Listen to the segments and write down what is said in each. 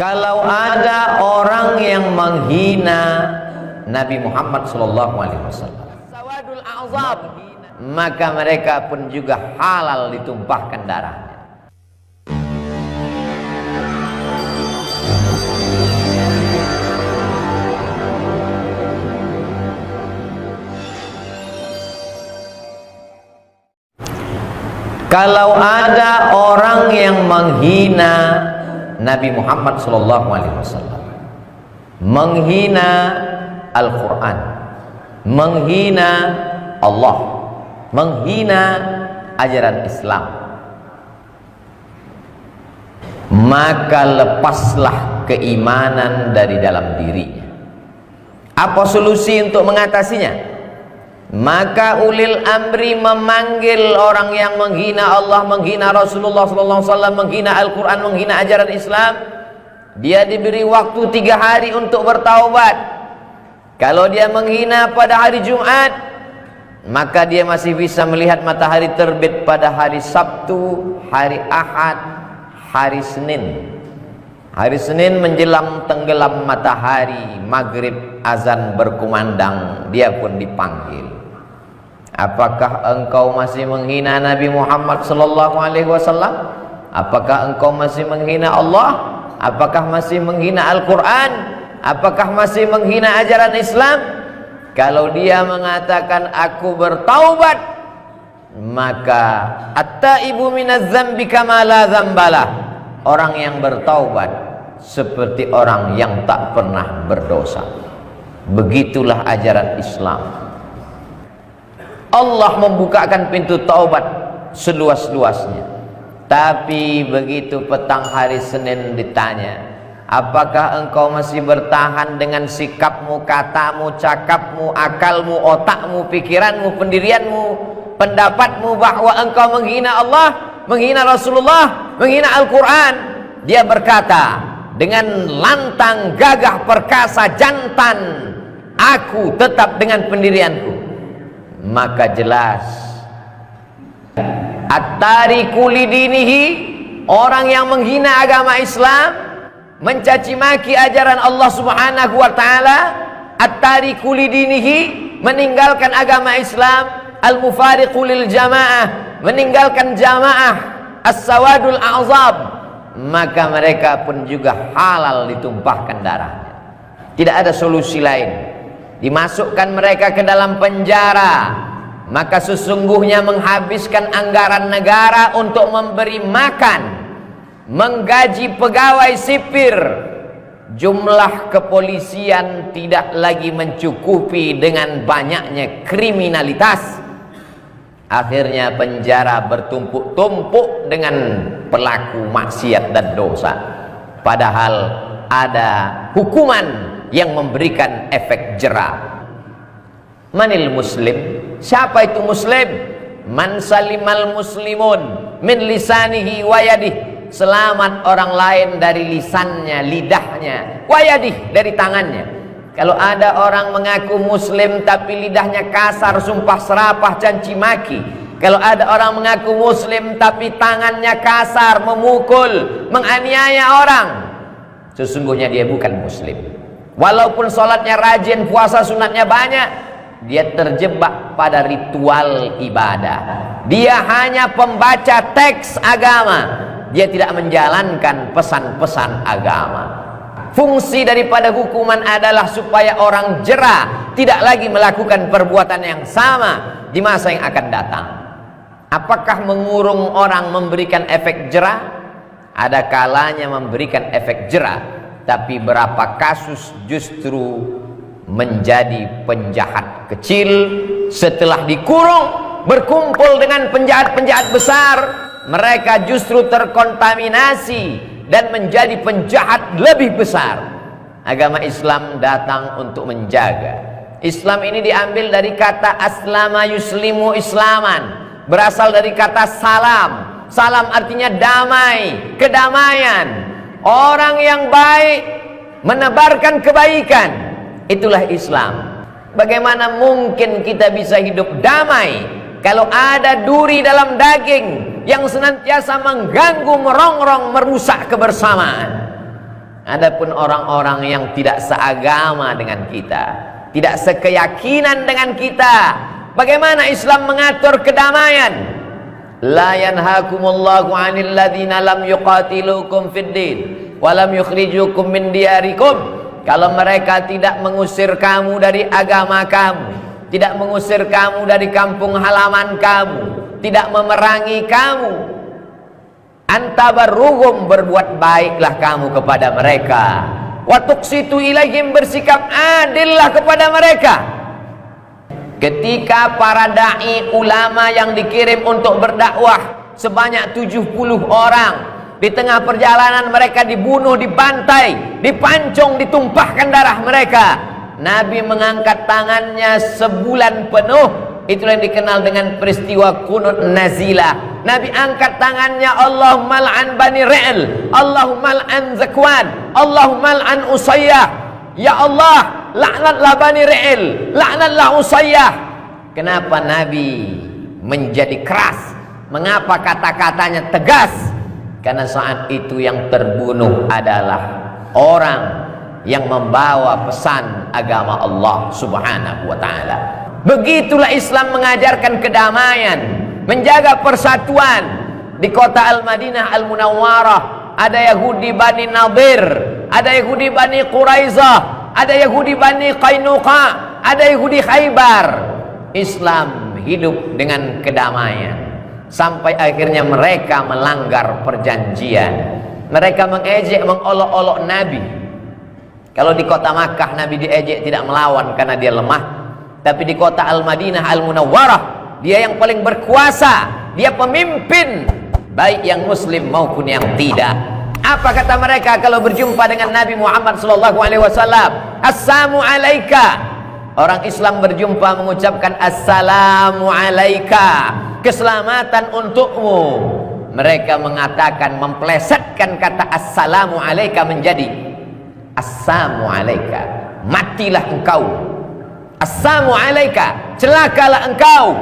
Kalau ada orang yang menghina Nabi Muhammad SAW, sawadul a'zab, maka mereka pun juga halal ditumpahkan darahnya. Kalau ada orang yang menghina Nabi Muhammad SAW, menghina Al-Quran, menghina Allah, menghina ajaran Islam, maka lepaslah keimanan dari dalam dirinya. Apa solusi untuk mengatasinya? Maka ulil amri memanggil orang yang menghina Allah, menghina Rasulullah SAW, menghina Al-Quran, menghina ajaran Islam. Dia diberi waktu 3 hari untuk bertaubat. Kalau dia menghina pada hari Jumat, maka dia masih bisa melihat matahari terbit pada hari Sabtu, hari Ahad, hari Senin. Hari Senin menjelang tenggelam matahari, maghrib azan berkumandang, dia pun dipanggil. Apakah engkau masih menghina Nabi Muhammad SAW? Apakah engkau masih menghina Allah? Apakah masih menghina Al-Quran? Apakah masih menghina ajaran Islam? Kalau dia mengatakan aku bertaubat, maka at-taibu minaz zambi kama la zambalah. Orang yang bertaubat seperti orang yang tak pernah berdosa. Begitulah ajaran Islam. Allah membukakan pintu taubat seluas-luasnya. Tapi begitu petang hari Senin ditanya, apakah engkau masih bertahan dengan sikapmu, katamu, cakapmu, akalmu, otakmu, pikiranmu, pendirianmu, pendapatmu bahwa engkau menghina Allah, menghina Rasulullah, menghina Al-Quran? Dia berkata dengan lantang, gagah, perkasa, jantan, aku tetap dengan pendirianku. Maka jelas at-tariku lidinihi, orang yang menghina agama Islam, mencaci maki ajaran Allah Subhanahu wa taala, at-tariku lidinihi, meninggalkan agama Islam, al-mufariqu lil jamaah, meninggalkan jamaah, as-sawadul a'zab, maka mereka pun juga halal ditumpahkan darahnya. Tidak ada solusi lain. Dimasukkan mereka ke dalam penjara, maka sesungguhnya menghabiskan anggaran negara untuk memberi makan, menggaji pegawai sipir. Jumlah kepolisian tidak lagi mencukupi dengan banyaknya kriminalitas. Akhirnya penjara bertumpuk-tumpuk dengan pelaku maksiat dan dosa. Padahal ada hukuman yang memberikan efek jera. Manil muslim? Siapa itu muslim? Man salimal muslimun min lisanihi wa yadih. Selamat orang lain dari lisannya, lidahnya, wa yadih, dari tangannya. Kalau ada orang mengaku muslim tapi lidahnya kasar, sumpah serapah, caci maki. Kalau ada orang mengaku muslim tapi tangannya kasar, memukul, menganiaya orang, sesungguhnya dia bukan muslim. Walaupun sholatnya rajin, puasa sunatnya banyak, dia terjebak pada ritual ibadah. Dia hanya pembaca teks agama, dia tidak menjalankan pesan-pesan agama. Fungsi daripada hukuman adalah supaya orang jera, tidak lagi melakukan perbuatan yang sama di masa yang akan datang. Apakah mengurung orang memberikan efek jera? Ada kalanya memberikan efek jera, tapi berapa kasus justru menjadi penjahat kecil. Setelah dikurung, berkumpul dengan penjahat-penjahat besar, mereka justru terkontaminasi dan menjadi penjahat lebih besar. Agama Islam datang untuk menjaga. Islam ini diambil dari kata aslama yuslimu islaman, berasal dari kata salam. Salam artinya damai, kedamaian. Orang yang baik menebarkan kebaikan, itulah Islam. Bagaimana mungkin kita bisa hidup damai kalau ada duri dalam daging yang senantiasa mengganggu, merongrong, merusak kebersamaan? Adapun orang-orang yang tidak seagama dengan kita, tidak sekeyakinan dengan kita, bagaimana Islam mengatur kedamaian? La yanhakumullahu 'anil ladzina lam yuqatilukum fid din wa lam yukhrijukum min diyarikum. Kalau mereka tidak mengusir kamu dari agama kamu, tidak mengusir kamu dari kampung halaman kamu, tidak memerangi kamu, antabarruhum, berbuat baiklah kamu kepada mereka, wa tuqsitu ilaihim, bersikap adillah kepada mereka. Ketika para dai ulama yang dikirim untuk berdakwah sebanyak 70 orang, di tengah perjalanan mereka dibunuh, dibantai, dipancung, ditumpahkan darah mereka, Nabi mengangkat tangannya sebulan penuh. Itulah yang dikenal dengan peristiwa Qunut Nazilah. Nabi angkat tangannya, Allahumma al'an Bani Ri'l, Allahumma al'an Zakwan, Allahumma al'an Usayyah. Ya Allah, laknatlah Bani Ri'l, laknatlah Usayyah. Kenapa Nabi menjadi keras? Mengapa kata-katanya tegas? Karena saat itu yang terbunuh adalah orang yang membawa pesan agama Allah Subhanahu wa ta'ala. Begitulah Islam mengajarkan kedamaian, menjaga persatuan. Di kota Al-Madinah Al-Munawwarah ada Yahudi Bani Nadir, ada Yahudi Bani Quraizah, ada Yahudi Bani Qainuqa, ada Yahudi Khaybar. Islam hidup dengan kedamaian sampai akhirnya mereka melanggar perjanjian. Mereka mengejek, mengolok-olok Nabi. Kalau di kota Makkah Nabi diejek tidak melawan karena dia lemah, tapi di kota Al-Madinah Al-Munawwarah dia yang paling berkuasa, dia pemimpin, baik yang muslim maupun yang tidak. Apa kata mereka kalau berjumpa dengan Nabi Muhammad SAW? Assalamu alaika. Orang Islam berjumpa mengucapkan assalamu alaika, keselamatan untukmu. Mereka mengatakan, memplesetkan kata assalamu alaika menjadi assalamu alaika, matilah engkau. Assalamu alaika, celakalah engkau.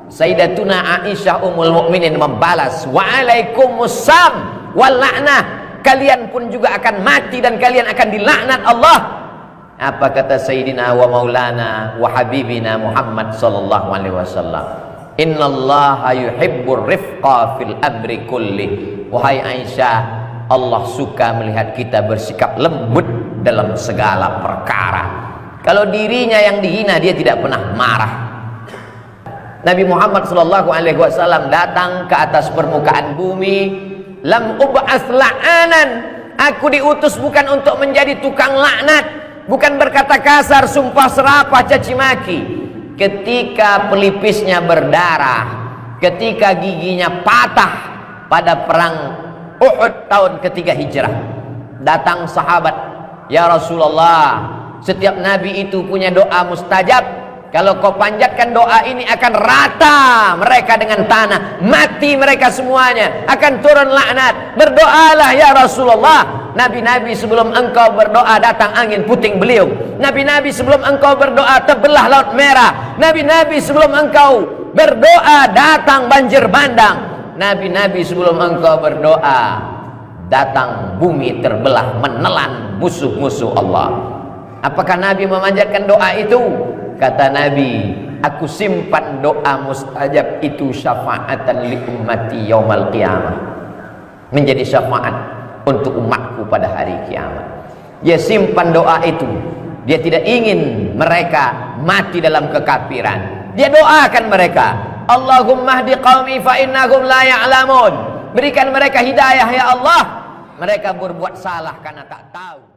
Sayyidatuna Aisyah Ummul Mukminin membalas, wa alaikumussalam wal la'nah, kalian pun juga akan mati dan kalian akan dilaknat Allah. Apa kata Sayyidina wa Maulana wa Habibina Muhammad sallallahu alaihi wasallam? Innallaha yuhibbur rifqa fil amri kulli. Wahai Aisyah, Allah suka melihat kita bersikap lembut dalam segala perkara. Kalau dirinya yang dihina, dia tidak pernah marah. Nabi Muhammad sallallahu alaihi wasallam datang ke atas permukaan bumi, lam ub'ats la'anan, aku diutus bukan untuk menjadi tukang laknat, bukan berkata kasar, sumpah serapah, caci maki. Ketika pelipisnya berdarah, ketika giginya patah pada perang Uhud tahun ketiga hijrah, datang sahabat, ya Rasulullah, setiap nabi itu punya doa mustajab. Kalau kau panjatkan doa ini akan rata mereka dengan tanah, mati mereka semuanya, akan turun laknat. Berdoalah ya Rasulullah. Nabi-nabi sebelum engkau berdoa datang angin puting beliung. Nabi-nabi sebelum engkau berdoa terbelah laut merah. Nabi-nabi sebelum engkau berdoa datang banjir bandang. Nabi-nabi sebelum engkau berdoa datang bumi terbelah menelan musuh-musuh Allah. Apakah Nabi memanjatkan doa itu? Kata Nabi, aku simpan doa mustajab itu syafaatan li ummati yaumal qiyamah, menjadi syafaat untuk umatku pada hari kiamat. Dia simpan doa itu. Dia tidak ingin mereka mati dalam kekafiran. Dia doakan mereka, Allahumma hdi qaumi fa innahum la ya'lamun. Berikan mereka hidayah ya Allah. Mereka berbuat salah karena tak tahu.